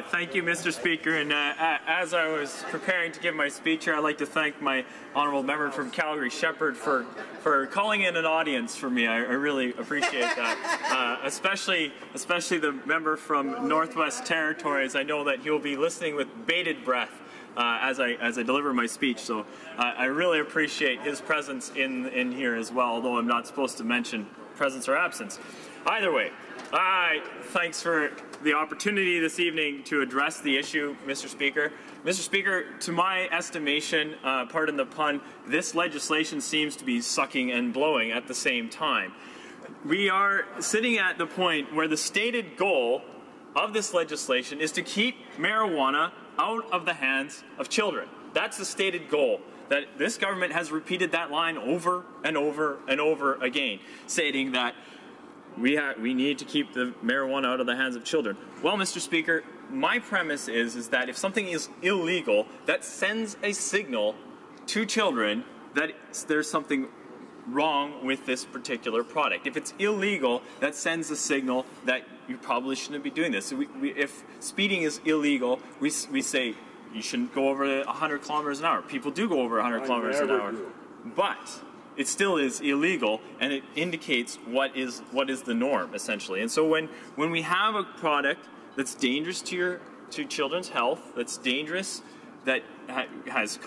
Thank you, Mr. Speaker. And as I was preparing to give my speech here, I'd like to thank my honourable member from Calgary, Shepherd, for calling in an audience for me. I really appreciate that. Especially the member from Northwest Territories. I know that he'll be listening with bated breath as I deliver my speech. So I really appreciate his presence in here as well, although I'm not supposed to mention presence or absence. Either way, thanks for the opportunity this evening to address the issue, Mr. Speaker. Mr. Speaker, to my estimation, pardon the pun, this legislation seems to be sucking and blowing at the same time. We are sitting at the point where the stated goal of this legislation is to keep marijuana out of the hands of children. That's the stated goal. That this government has repeated that line over and over and over again, stating that we need to keep the marijuana out of the hands of children. Well, Mr. Speaker, my premise is that if something is illegal, that sends a signal to children that there's something wrong with this particular product. If it's illegal, that sends a signal that you probably shouldn't be doing this. So if speeding is illegal, we say you shouldn't go over 100 kilometers an hour. People do go over 100 kilometers an hour. But it still is illegal, and it indicates what is the norm, essentially. And so when we have a product that's dangerous to children's health, that's dangerous, that has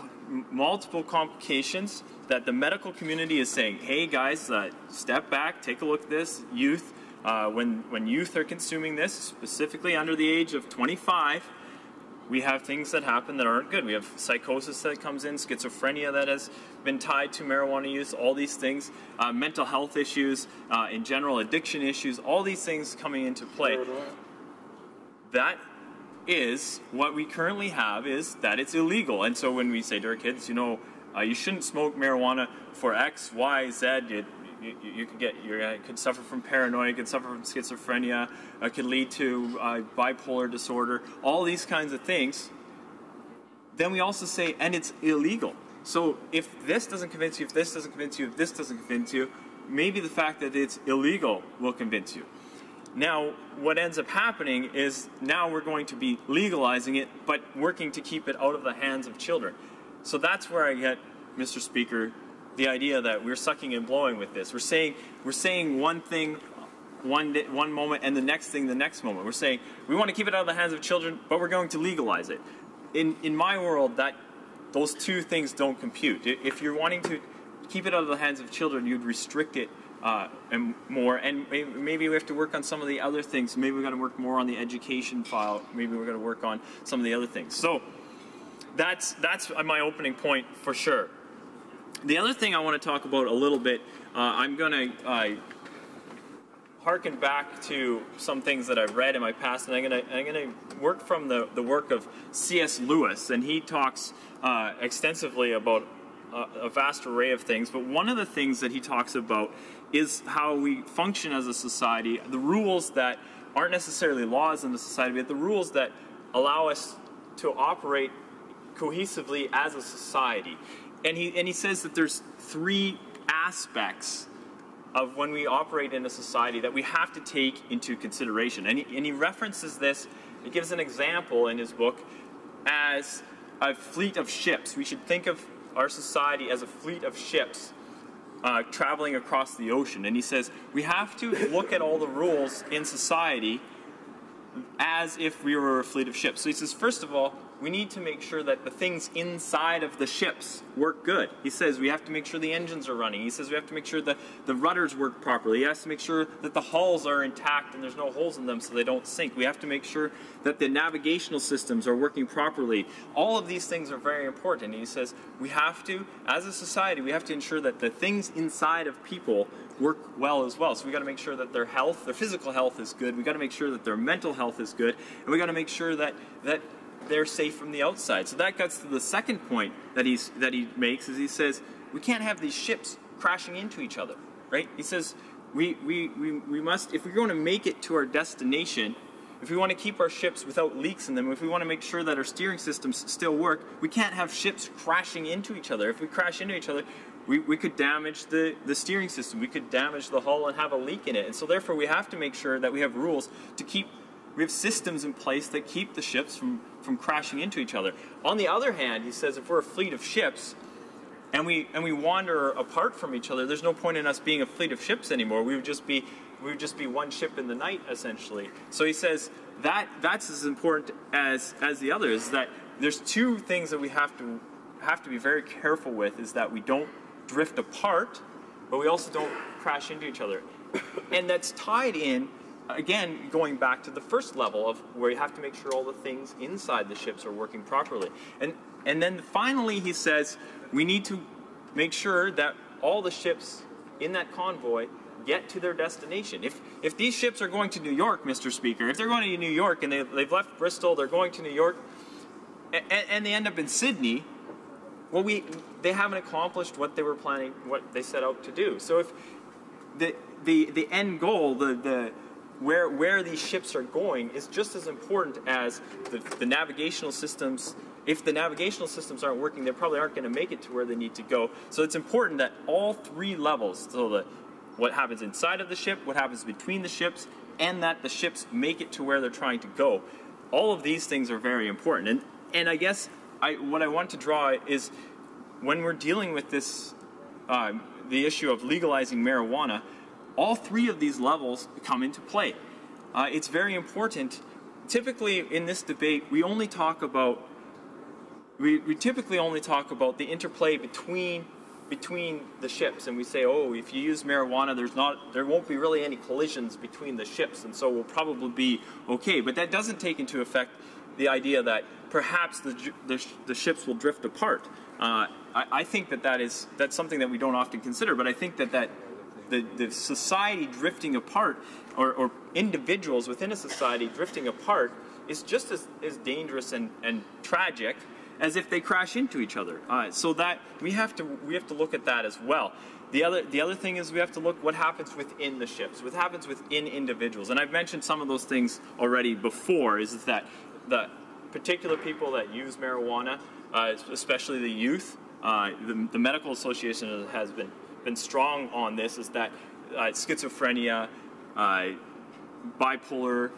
multiple complications, that the medical community is saying, hey guys, step back, take a look at this, youth, when youth are consuming this, specifically under the age of 25, we have things that happen that aren't good. We have psychosis that comes in, schizophrenia that has been tied to marijuana use, all these things, mental health issues, in general, addiction issues, all these things coming into play. That is what we currently have, is that it's illegal. And so when we say to our kids, you know, you shouldn't smoke marijuana for X, Y, Z, you could suffer from paranoia, you could suffer from schizophrenia, it could lead to bipolar disorder, all these kinds of things. Then we also say, and it's illegal. So if this doesn't convince you, if this doesn't convince you, if this doesn't convince you, maybe the fact that it's illegal will convince you. Now, what ends up happening is now we're going to be legalizing it, but working to keep it out of the hands of children. So that's where I get, Mr. Speaker, the idea that we're sucking and blowing with this. We're saying one thing one moment and the next thing the next moment. We're saying we want to keep it out of the hands of children, but we're going to legalize it. In my world, those two things don't compute. If you're wanting to keep it out of the hands of children, you'd restrict it and more. And maybe we have to work on some of the other things. Maybe we've got to work more on the education file. Maybe we're going to work on some of the other things. So that's my opening point for sure. The other thing I want to talk about a little bit, I'm going to harken back to some things that I've read in my past, and I'm going to work from the work of C.S. Lewis, and he talks extensively about a vast array of things. But one of the things that he talks about is how we function as a society, the rules that aren't necessarily laws in the society, but the rules that allow us to operate cohesively as a society. And he says that there's three aspects of when we operate in a society that we have to take into consideration. And he references this, he gives an example in his book as a fleet of ships. We should think of our society as a fleet of ships traveling across the ocean. And he says we have to look at all the rules in society as if we were a fleet of ships. So he says, first of all, we need to make sure that the things inside of the ships work good. He says we have to make sure the engines are running. He says we have to make sure that the rudders work properly. He has to make sure that the hulls are intact and there's no holes in them so they don't sink. We have to make sure that the navigational systems are working properly. All of these things are very important. And he says we have to, as a society, we have to ensure that the things inside of people work well as well. So we got to make sure that their health, their physical health is good. We got to make sure that their mental health is good. And we got to make sure that they're safe from the outside. So that gets to the second point that he makes, is he says we can't have these ships crashing into each other, right? He says we must, if we're going to make it to our destination, if we want to keep our ships without leaks in them, if we want to make sure that our steering systems still work, we can't have ships crashing into each other. If we crash into each other, we could damage the steering system. We could damage the hull and have a leak in it. And so therefore we have to make sure that we have rules to keep systems in place that keep the ships from crashing into each other. On the other hand, he says, if we're a fleet of ships and we wander apart from each other, there's no point in us being a fleet of ships anymore. We would just be one ship in the night, essentially. So he says that's as important as the other, is that there's two things that we have to be very careful with, is that we don't drift apart, but we also don't crash into each other. And that's tied in, again, going back to the first level of where you have to make sure all the things inside the ships are working properly. And then finally he says we need to make sure that all the ships in that convoy get to their destination. If these ships are going to New York, Mr. Speaker, if they're going to New York and they've left Bristol, they're going to New York, and they end up in Sydney, well, they haven't accomplished what they were planning, what they set out to do. So if the end goal, where these ships are going, is just as important as the navigational systems. If the navigational systems aren't working, they probably aren't going to make it to where they need to go. So it's important that all three levels, so what happens inside of the ship, what happens between the ships, and that the ships make it to where they're trying to go. All of these things are very important. And I guess what I want to draw is, when we're dealing with this, the issue of legalizing marijuana, all three of these levels come into play. It's very important. Typically in this debate, we typically only talk about the interplay between the ships, and we say, oh, if you use marijuana, there won't be really any collisions between the ships, and so we'll probably be okay. But that doesn't take into effect the idea that perhaps the ships will drift apart. I think that's something that we don't often consider, but I think that the society drifting apart, or individuals within a society drifting apart, is just as dangerous and tragic as if they crash into each other. So that we have to look at that as well. The other thing is we have to look what happens within the ships, what happens within individuals. And I've mentioned some of those things already before, is that the particular people that use marijuana, especially the youth, the Medical Association has been strong on this, is that schizophrenia, bipolar,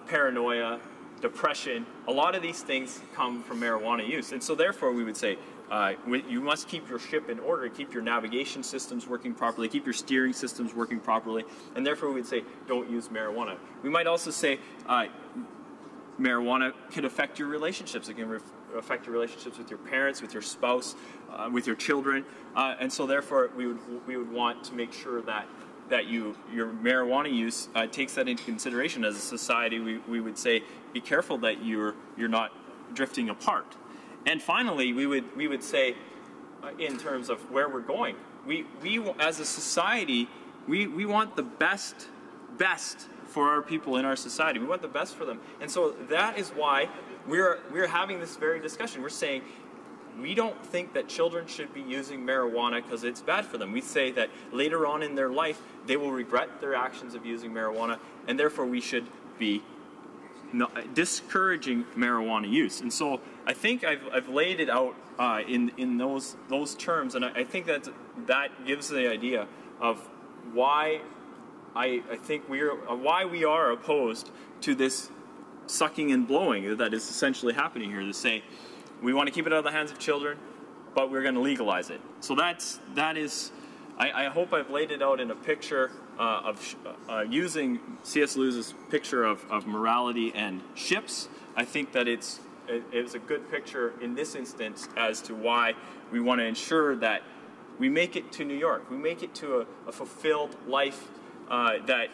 paranoia, depression, a lot of these things come from marijuana use. And so therefore we would say you must keep your ship in order, keep your navigation systems working properly, keep your steering systems working properly, and therefore we would say don't use marijuana. We might also say marijuana can affect your relationships. It can affect your relationships with your parents, with your spouse, with your children, and so therefore we would want to make sure that your marijuana use takes that into consideration. As a society, we would say be careful that you're not drifting apart. And finally, we would say, in terms of where we're going, we as a society, we want the best for our people in our society. We want the best for them, and so that is why we're having this very discussion. We're saying we don't think that children should be using marijuana because it's bad for them. We say that later on in their life, they will regret their actions of using marijuana, and therefore we should be discouraging marijuana use. And so I think I've laid it out in those terms, and I think that gives the idea of why I think why we are opposed to this sucking and blowing that is essentially happening here. To say we want to keep it out of the hands of children, but we're going to legalize it. So that is. I hope I've laid it out in a picture of using C.S. Lewis's picture of morality and ships. I think that it's a good picture in this instance as to why we want to ensure that we make it to New York. We make it to a fulfilled life that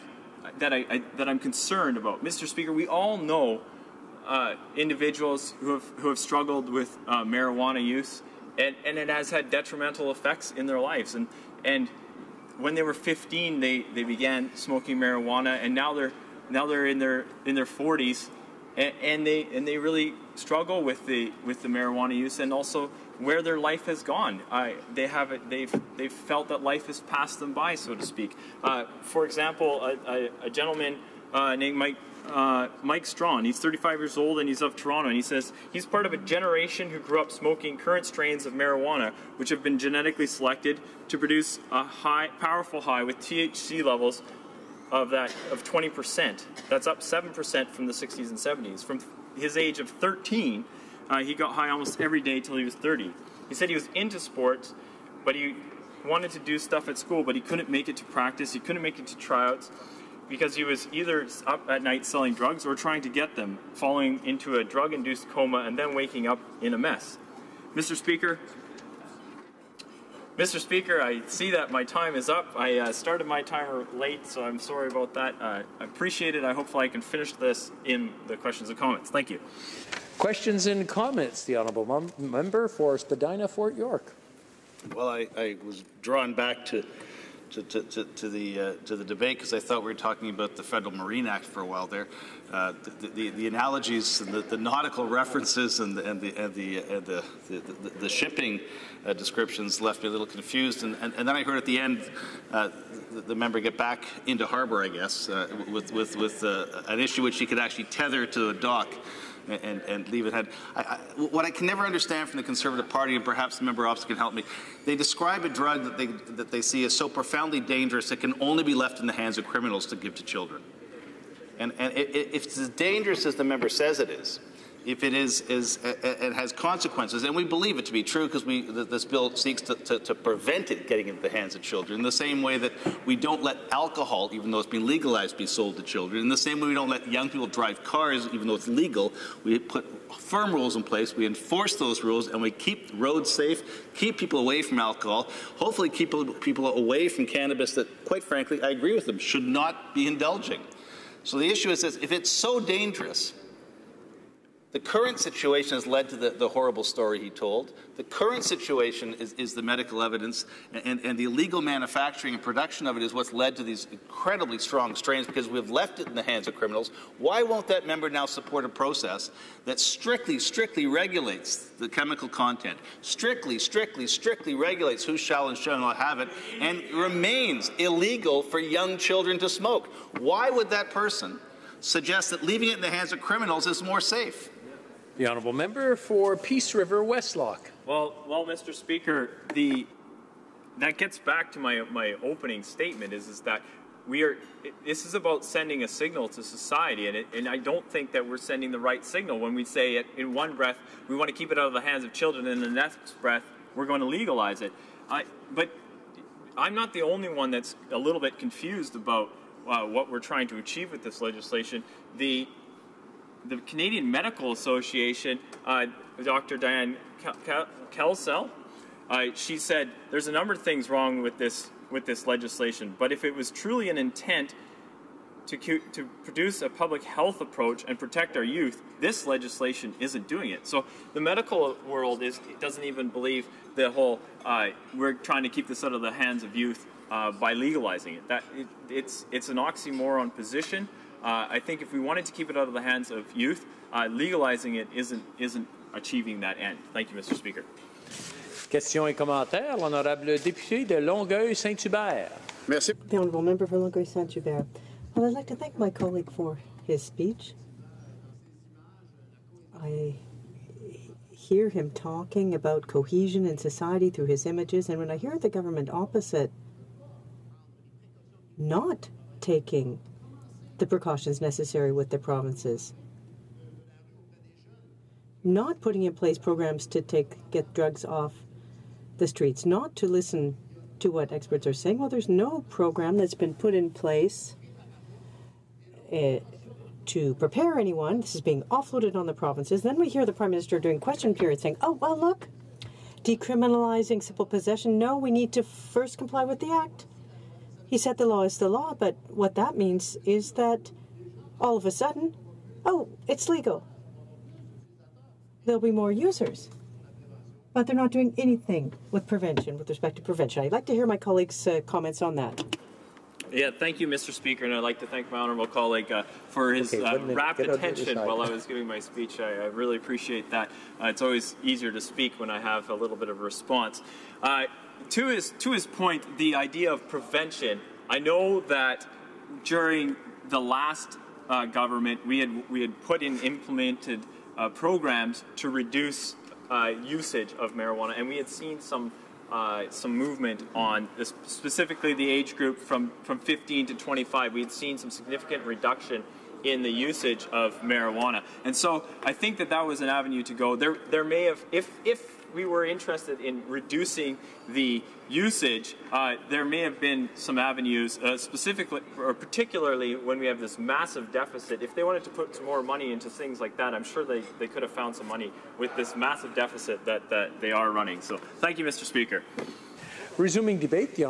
I'm concerned about. Mr. Speaker, we all know individuals who have struggled with marijuana use, and it has had detrimental effects in their lives. And when they were 15, they began smoking marijuana, and now they're in their 40s, and they really struggle with the marijuana use, and also where their life has gone. They've felt that life has passed them by, so to speak. For example, a gentleman named Mike Strawn. He's 35 years old and he's of Toronto, and he says he's part of a generation who grew up smoking current strains of marijuana, which have been genetically selected to produce a powerful high with THC levels of 20%. That's up 7% from the 60s and 70s. From his age of 13, he got high almost every day till he was 30. He said he was into sports, but he wanted to do stuff at school, but he couldn't make it to practice. He couldn't make it to tryouts because he was either up at night selling drugs or trying to get them, falling into a drug-induced coma and then waking up in a mess. Mr. Speaker, I see that my time is up. I started my timer late, so I'm sorry about that. I appreciate it. Hopefully I can finish this in the questions and comments. Thank you. Questions and comments. The Honourable Member for Spadina, Fort York. Well, I was drawn back to the debate because I thought we were talking about the Federal Marine Act for a while there. The analogies and the nautical references and the shipping descriptions left me a little confused. And then I heard at the end the member get back into harbour, I guess, with an issue which he could actually tether to a dock and leave it ahead. What I can never understand from the Conservative Party, and perhaps the member opposite can help me, they describe a drug that they see as so profoundly dangerous it can only be left in the hands of criminals to give to children. And if it's as dangerous as the member says it is, if it has consequences, and we believe it to be true because this bill seeks to prevent it getting into the hands of children, in the same way that we don't let alcohol, even though it's been legalized, be sold to children, in the same way we don't let young people drive cars, even though it's legal, we put firm rules in place, we enforce those rules, and we keep roads safe, keep people away from alcohol, hopefully keep people away from cannabis that, quite frankly, I agree with them, should not be indulging. So the issue is this: if it's so dangerous, the current situation has led to the horrible story he told. The current situation is the medical evidence, and the illegal manufacturing and production of it is what's led to these incredibly strong strains because we've left it in the hands of criminals. Why won't that member now support a process that strictly regulates the chemical content, strictly regulates who shall and shall not have it, and remains illegal for young children to smoke? Why would that person suggest that leaving it in the hands of criminals is more safe? The Honourable Member for Peace River Westlock. Well, Mr. Speaker, that gets back to my opening statement is that this is about sending a signal to society, and I don't think that we're sending the right signal when we say it in one breath we want to keep it out of the hands of children, and in the next breath we're going to legalize it. But I'm not the only one that's a little bit confused about what we're trying to achieve with this legislation. The Canadian Medical Association, Dr. Diane Kelsell, she said there's a number of things wrong with this legislation, but if it was truly an intent to produce a public health approach and protect our youth, this legislation isn't doing it. So the medical world doesn't even believe the whole we're trying to keep this out of the hands of youth by legalizing it. It's an oxymoron position. I think if we wanted to keep it out of the hands of youth, legalizing it isn't achieving that end. Thank you, Mr. Speaker. Questions et commentaires. L'honorable député de Longueuil-Saint-Hubert. Merci. The Honourable Member for Longueuil-Saint-Hubert. Well, I'd like to thank my colleague for his speech. I hear him talking about cohesion in society through his images, and when I hear the government opposite not taking the precautions necessary with their provinces, not putting in place programs to get drugs off the streets, not to listen to what experts are saying. Well, there's no program that's been put in place to prepare anyone. This is being offloaded on the provinces. Then we hear the Prime Minister during question period saying, oh, well, look, decriminalizing simple possession. No, we need to first comply with the Act. He said the law is the law, but what that means is that all of a sudden, oh, it's legal. There'll be more users. But they're not doing anything with prevention, with respect to prevention. I'd like to hear my colleagues' comments on that. Yeah, thank you, Mr. Speaker, and I'd like to thank my honourable colleague for his rapt attention while I was giving my speech. I really appreciate that. It's always easier to speak when I have a little bit of a response. To his point, the idea of prevention, I know that during the last government, we had implemented programs to reduce usage of marijuana, and we had seen some some movement on this, specifically the age group from 15 to 25. We had seen some significant reduction in the usage of marijuana, and so I think that was an avenue to go. There may have, if we were interested in reducing the usage, there may have been some avenues, specifically or particularly when we have this massive deficit. If they wanted to put some more money into things like that, I'm sure they could have found some money with this massive deficit that they are running. So thank you, Mr. Speaker. Resuming debate, the